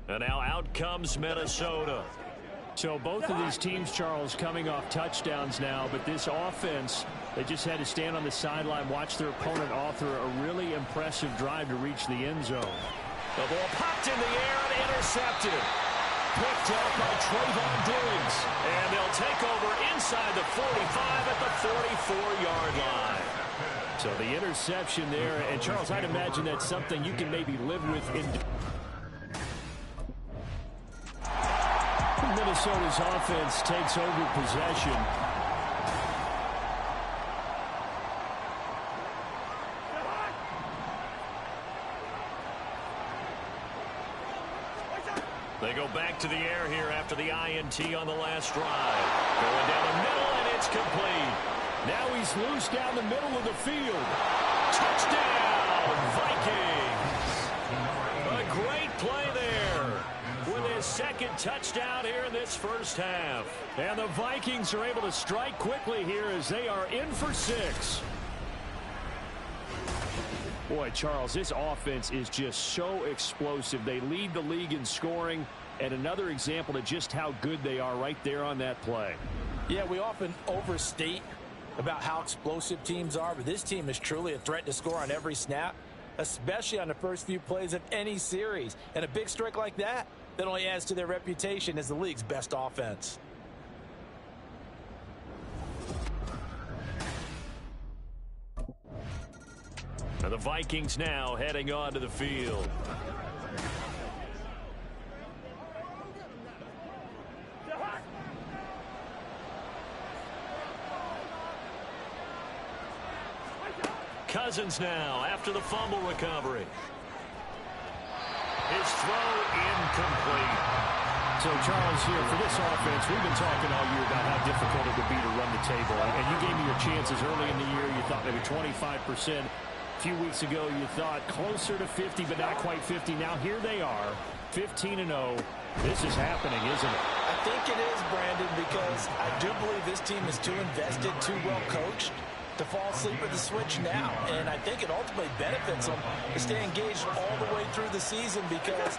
And now out comes Minnesota. So both of these teams, Charles, coming off touchdowns now, but this offense, they just had to stand on the sideline, watch their opponent author a really impressive drive to reach the end zone. The ball popped in the air and intercepted. Picked up by Trayvon Diggs. And they'll take over inside the 45 at the 44-yard line. So the interception there, and Charles, I'd imagine that's something you can maybe live with in Minnesota's offense takes over possession. They go back to the air here after the INT on the last drive. Going down the middle, and it's complete. Now he's loose down the middle of the field. Touchdown, Vikings! A great play there with his second touchdown here in this first half. And the Vikings are able to strike quickly here as they are in for 6. Boy, Charles, this offense is just so explosive. They lead the league in scoring, and another example of just how good they are right there on that play. Yeah, we often overstate about how explosive teams are, but this team is truly a threat to score on every snap, especially on the first few plays of any series. And a big strike like that only adds to their reputation as the league's best offense. And the Vikings now heading onto the field. Cousins now after the fumble recovery. His throw incomplete. So, Charles, here for this offense, we've been talking all year about how difficult it would be to run the table. And you gave me your chances early in the year. You thought maybe 25%. A few weeks ago, you thought closer to 50, but not quite 50. Now, here they are, 15-0. This is happening, isn't it? I think it is, Brandon, because I do believe this team is too invested, too well coached to fall asleep at the switch now. And I think it ultimately benefits them to stay engaged all the way through the season because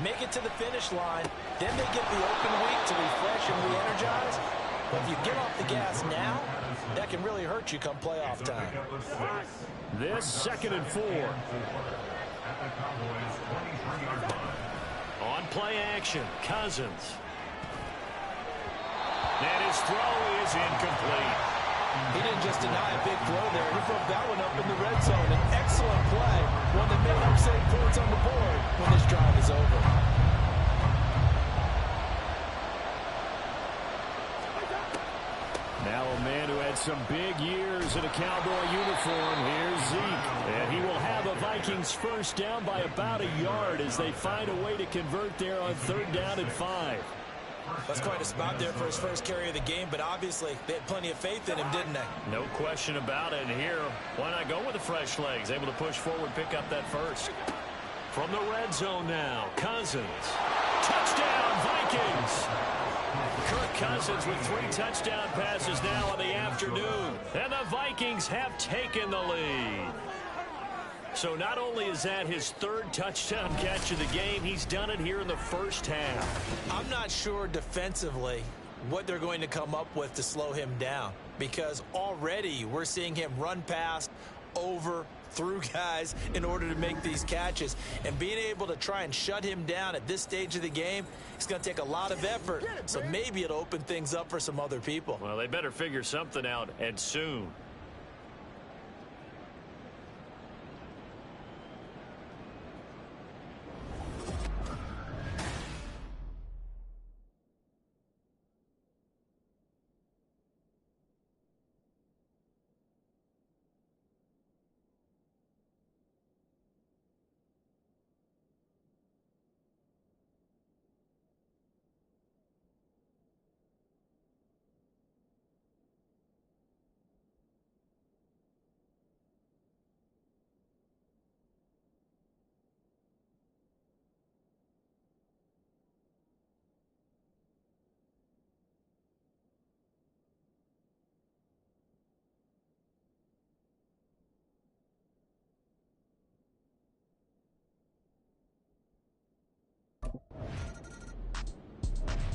make it to the finish line, then they get the open week to refresh and re-energize. But if you get off the gas now, that can really hurt you come playoff time. This 2nd and 4. On play action, Cousins. And his throw is incomplete. He didn't just deny a big throw there. He broke that one up in the red zone. An excellent play. One that may help save points on the board when this drive is over. Now a man who had some big years in a Cowboy uniform. Here's Zeke. And he will have a Vikings first down by about a yard as they find a way to convert there on 3rd down and 5. That's quite a spot there for his first carry of the game, but obviously they had plenty of faith in him, didn't they? No question about it. And here, why not go with the fresh legs? Able to push forward, pick up that first. From the red zone now, Cousins. Touchdown, Vikings! Kirk Cousins with 3 touchdown passes now on the afternoon. And the Vikings have taken the lead. So not only is that his 3rd touchdown catch of the game, he's done it here in the first half. I'm not sure defensively what they're going to come up with to slow him down because already we're seeing him run past, over, through guys in order to make these catches. And being able to try and shut him down at this stage of the game, it's going to take a lot of effort. So maybe it'll open things up for some other people. Well, they better figure something out, and soon.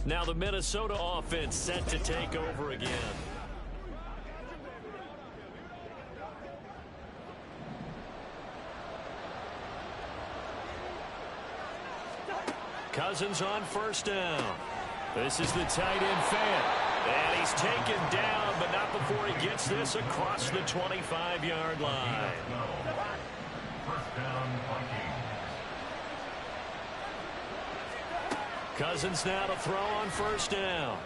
Now the Minnesota offense set to take over again. Cousins on first down. This is the tight end fan. And he's taken down, but not before he gets this across the 25-yard line. Cousins now to throw on first down.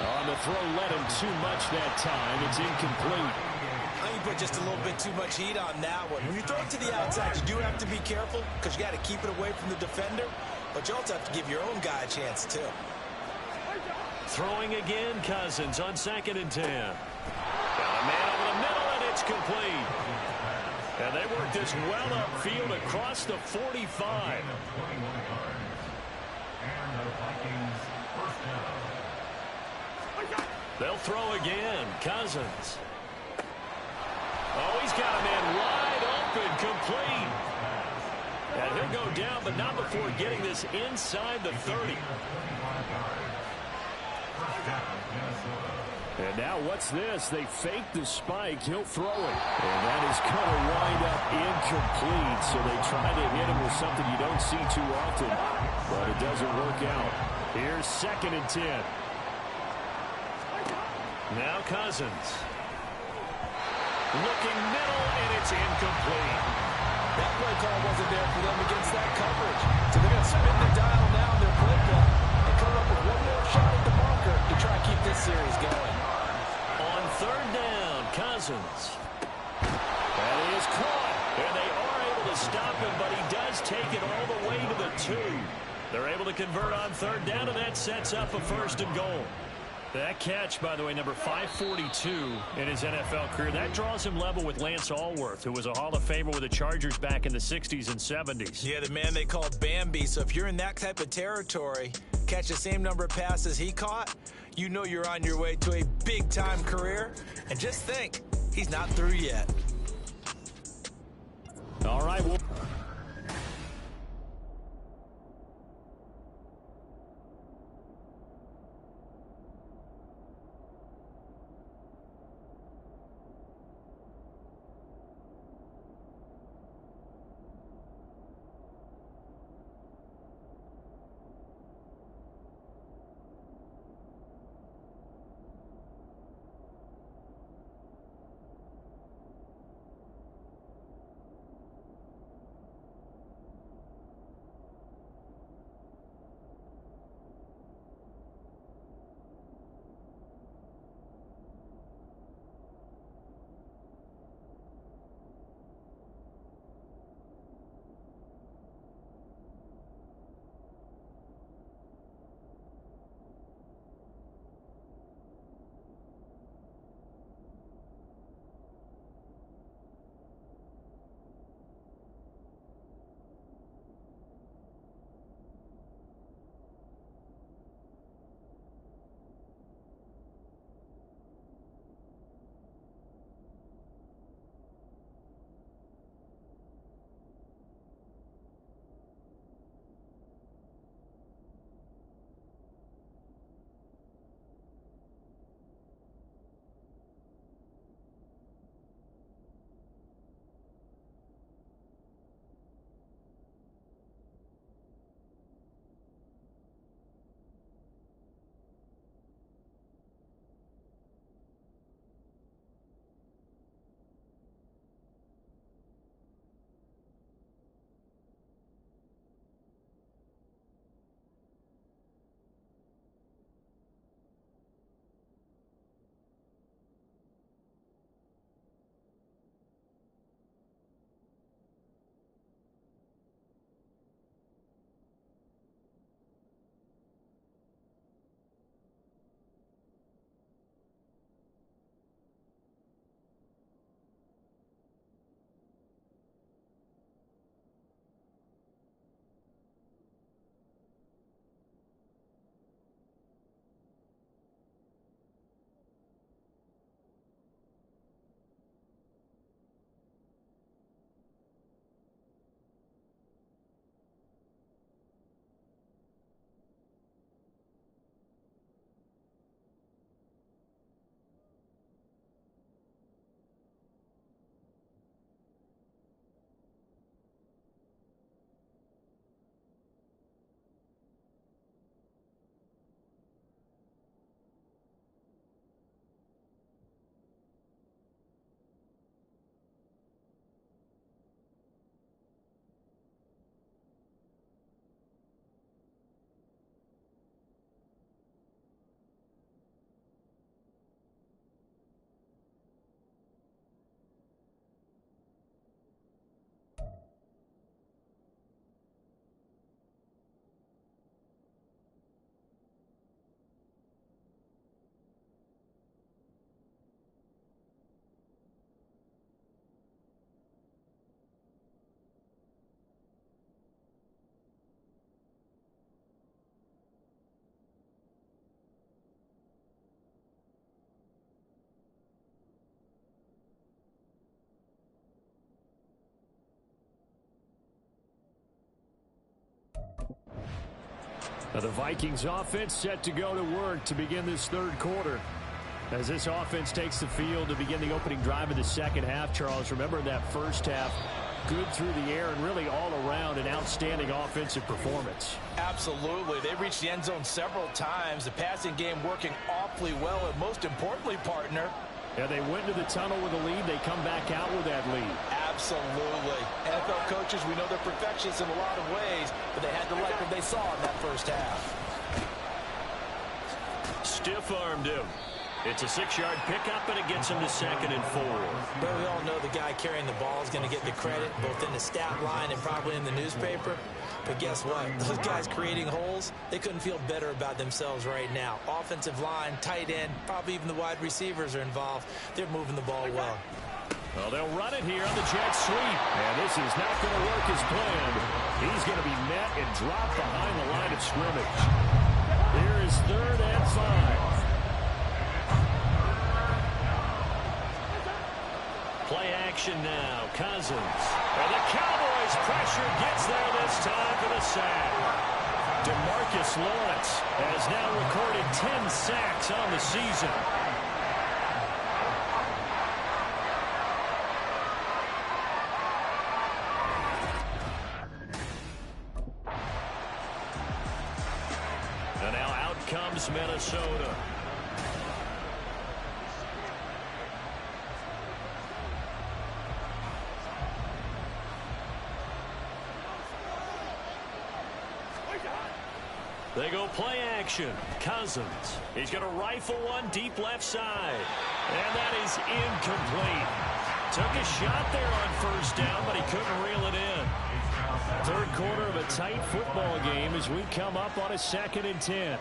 On the throw, let him too much that time. It's incomplete. I think you put just a little bit too much heat on that one. When you throw it to the outside, you do have to be careful because you got to keep it away from the defender, but you also have to give your own guy a chance too. Throwing again, Cousins on 2nd and 10. Got a man over the middle, and it's complete. And they work this well upfield across the 45. They'll throw again. Cousins. Oh, he's got a man wide open, complete. And he'll go down, but not before getting this inside the 30. And now what's this? They fake the spike. He'll throw it. And that is going to wind up incomplete. So they try to hit him with something you don't see too often, but it doesn't work out. Here's 2nd and 10. Now Cousins. Looking middle, and it's incomplete. That play call wasn't there for them against that coverage. So they're going to spin the dial now in their playbook and come up with one more shot at the marker to try to keep this series going. On 3rd down, Cousins. That is caught. And they are able to stop him, but he does take it all the way to the 2. They're able to convert on 3rd down, and that sets up a 1st and goal. That catch, by the way, number 542 in his NFL career, that draws him level with Lance Allworth, who was a Hall of Famer with the Chargers back in the 60s and 70s. Yeah, the man they called Bambi. So if you're in that type of territory, catch the same number of passes he caught, you know you're on your way to a big-time career. And just think, he's not through yet. All right, well, Now the Vikings offense set to go to work to begin this third quarter. As this offense takes the field to begin the opening drive of the second half, Charles, remember that first half, good through the air and really all around an outstanding offensive performance. Absolutely. They reached the end zone several times. The passing game working awfully well, and most importantly, partner, yeah, they went to the tunnel with a lead. They come back out with that lead. Absolutely. NFL coaches, we know they're perfectionists in a lot of ways, but they had to like what they saw in that first half. Stiff-armed him. It's a 6-yard pickup, and it gets him to 2nd and 4. But we all know the guy carrying the ball is going to get the credit, both in the stat line and probably in the newspaper. But guess what? Those guys creating holes, they couldn't feel better about themselves right now. Offensive line, tight end, probably even the wide receivers are involved. They're moving the ball well. Well, they'll run it here on the jet sweep. And this is not going to work as planned. He's going to be met and dropped behind the line of scrimmage. Here is 3rd and 5. Play action now. Cousins. And the Cowboys pressure gets there this time for the sack. DeMarcus Lawrence has now recorded 10 sacks on the season. And now out comes Minnesota. They go play action. Cousins. He's going to rifle one deep left side. And that is incomplete. Took a shot there on first down, but he couldn't reel it in. Third quarter of a tight football game as we come up on a 2nd and 10.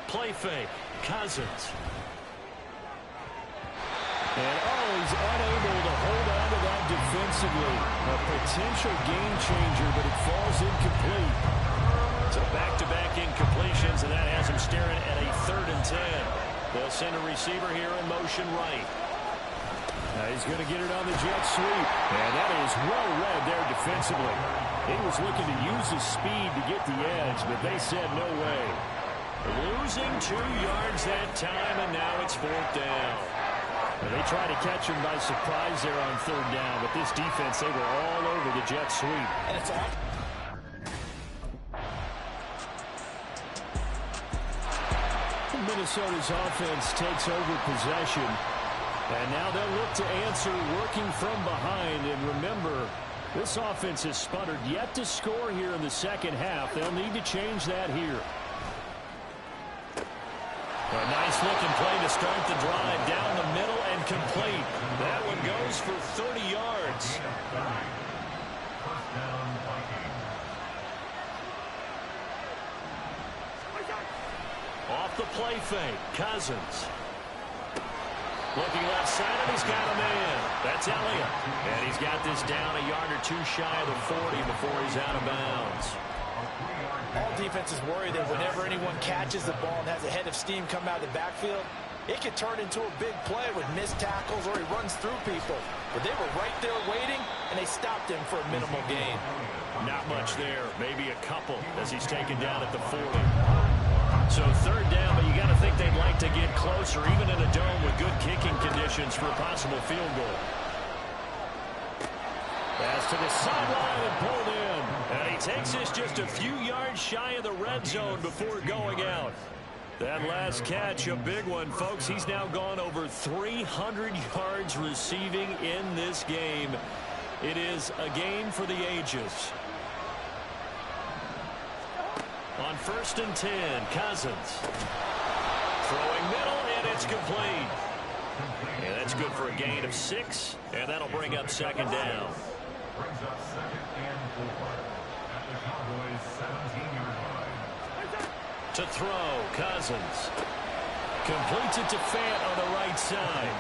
Play fake. Cousins. And he's unable to hold on to that defensively. A potential game changer, but it falls incomplete. So back-to-back incompletions, and that has him staring at a 3rd and 10. They'll send a receiver here in motion right. Now he's going to get it on the jet sweep. And that is well read there defensively. He was looking to use his speed to get the edge, but they said no way. Losing 2 yards that time, and now it's 4th down. And they tried to catch him by surprise there on 3rd down, but this defense, they were all over the jet sweep. And it's off. Minnesota's offense takes over possession. And now they'll look to answer working from behind. And remember, this offense has sputtered yet to score here in the second half. They'll need to change that here. A nice-looking play to start the drive down the middle and complete. That one goes for 30 yards. Off the play fake, Cousins. Looking left side, and he's got a man. That's Elliott. And he's got this down a yard or 2 shy of the 40 before he's out of bounds. All defenses worry that whenever anyone catches the ball and has a head of steam come out of the backfield, it could turn into a big play with missed tackles or he runs through people. But they were right there waiting, and they stopped him for a minimal gain. Not much there. Maybe a couple as he's taken down at the 40. So 3rd down, but you got to think they'd like to get closer, even in a dome with good kicking conditions for a possible field goal. Pass to the sideline and pulled in. And he takes this just a few yards shy of the red zone before going out. That last catch, a big one, folks. He's now gone over 300 yards receiving in this game. It is a game for the ages. On 1st and 10, Cousins. Throwing middle, and it's complete. And that's good for a gain of 6, and that'll bring up 2nd down. To throw, Cousins. Completes it to Fant on the right side.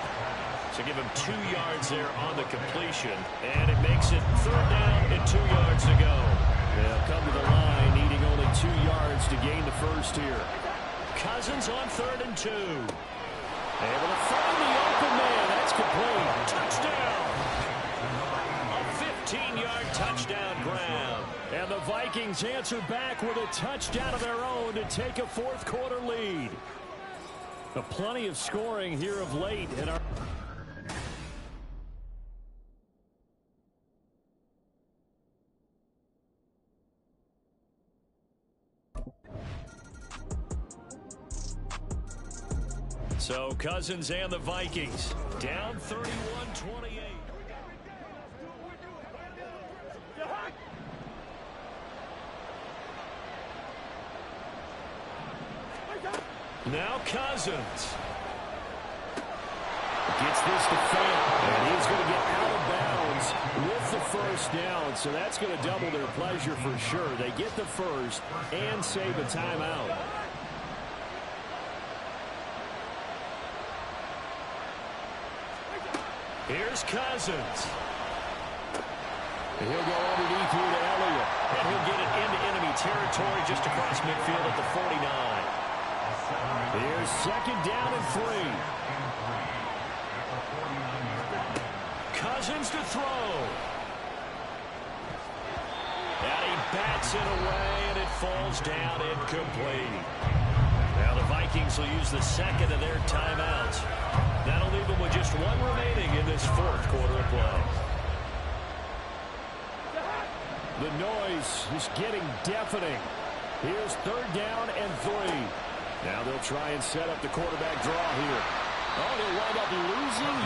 So give him 2 yards there on the completion. And it makes it 3rd down and 2 yards to go. They'll come to the line, needing only 2 yards to gain the first here. Cousins on 3rd and 2. Able to find the open man. That's complete. Touchdown. A 15-yard touchdown grab. And the Vikings answer back with a touchdown of their own to take a fourth-quarter lead. Plenty of scoring here of late in our... So Cousins and the Vikings down 31-28. Now Cousins gets this to Fant, and he's going to get out of bounds with the first down. So that's going to double their pleasure for sure. They get the first and save a timeout. Here's Cousins. And he'll go underneath here to Elliott. And he'll get it into enemy territory just across midfield at the 49. Here's second down and 3. Cousins to throw. And he bats it away, and it falls down incomplete. Now the Vikings will use the second of their timeouts. That'll leave them with just one remaining in this fourth quarter of play. The noise is getting deafening. Here's third down and 3. Now they'll try and set up the quarterback draw here. Oh, they'll wind up losing